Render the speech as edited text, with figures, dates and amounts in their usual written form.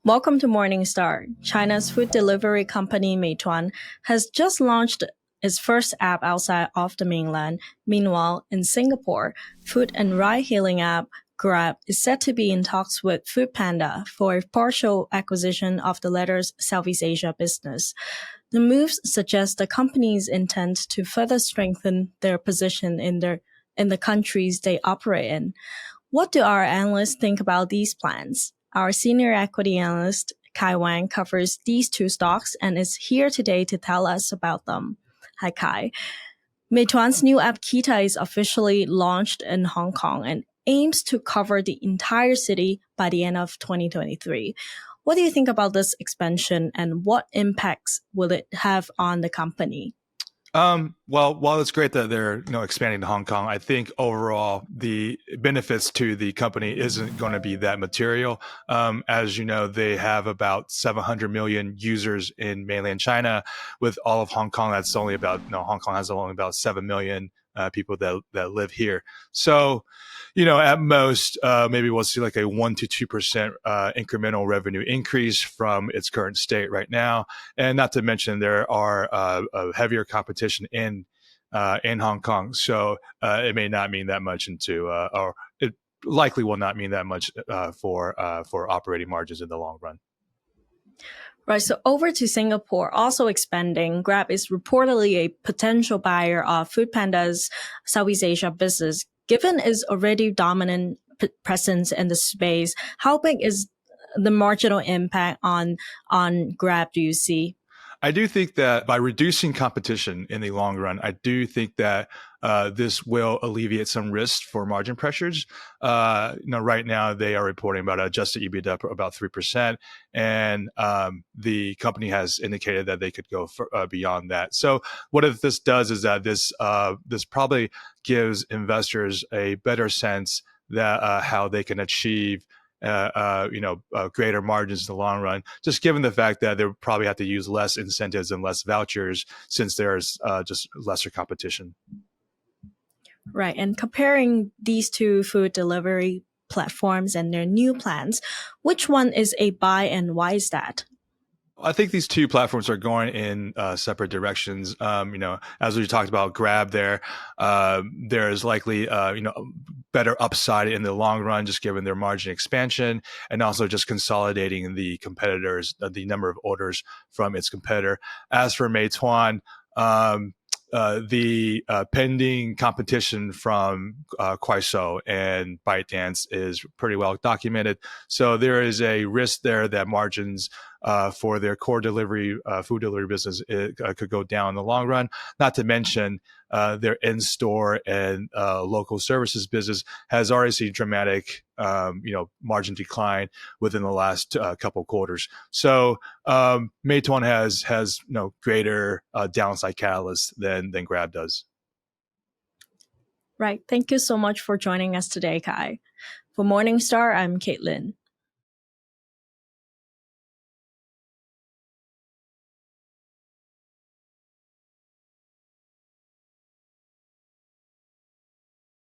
Welcome to Morningstar. China's food delivery company Meituan has just launched its first app outside of the mainland. Meanwhile, in Singapore, food and ride-hailing app Grab is said to be in talks with Foodpanda for a partial acquisition of the latter's Southeast Asia business. The moves suggest the companies intend to further strengthen their position in the countries they operate in. What do our analysts think about these plans? Our senior equity analyst, Kai Wang, covers these two stocks and is here today to tell us about them. Hi, Kai. Meituan's new app Kita is officially launched in Hong Kong and aims to cover the entire city by the end of 2023. What do you think about this expansion and what impacts will it have on the company? Well, while it's great that they're expanding to Hong Kong, I think overall the benefits to the company isn't going to be that material. As you know, they have about 700 million users in mainland China. With all of Hong Kong, that's only about Hong Kong has only about 7 million people that live here. So, at most, maybe we'll see like a 1 to 2% incremental revenue increase from its current state right now. And not to mention there are a heavier competition in Hong Kong. So it may not mean that much or it likely will not mean that much for operating margins in the long run. Right, so over to Singapore, also expanding, Grab is reportedly a potential buyer of Foodpanda's Southeast Asia business. Given its already dominant presence in the space, how big is the marginal impact on Grab do you see? I do think that by reducing competition in the long run, I do think that this will alleviate some risk for margin pressures. Right now they are reporting about adjusted EBITDA about 3%, and the company has indicated that they could go beyond that. So what this does is that this probably gives investors a better sense that how they can achieve greater margins in the long run, just given the fact that they'll probably have to use less incentives and less vouchers since there's just lesser competition. Right. And comparing these two food delivery platforms and their new plans, which one is a buy and why is that? I think these two platforms are going in separate directions. As we talked about Grab there's likely, better upside in the long run, just given their margin expansion and also just consolidating the competitors, the number of orders from its competitor. As for Meituan, the pending competition from Kuaishou and ByteDance is pretty well documented. So there is a risk there that margins for their core food delivery business could go down in the long run. Not to mention their in-store and local services business has already seen dramatic margin decline within the last couple quarters. So Meituan has greater downside catalysts than Grab does. Right. Thank you so much for joining us today, Kai. For Morningstar, I'm Caitlin.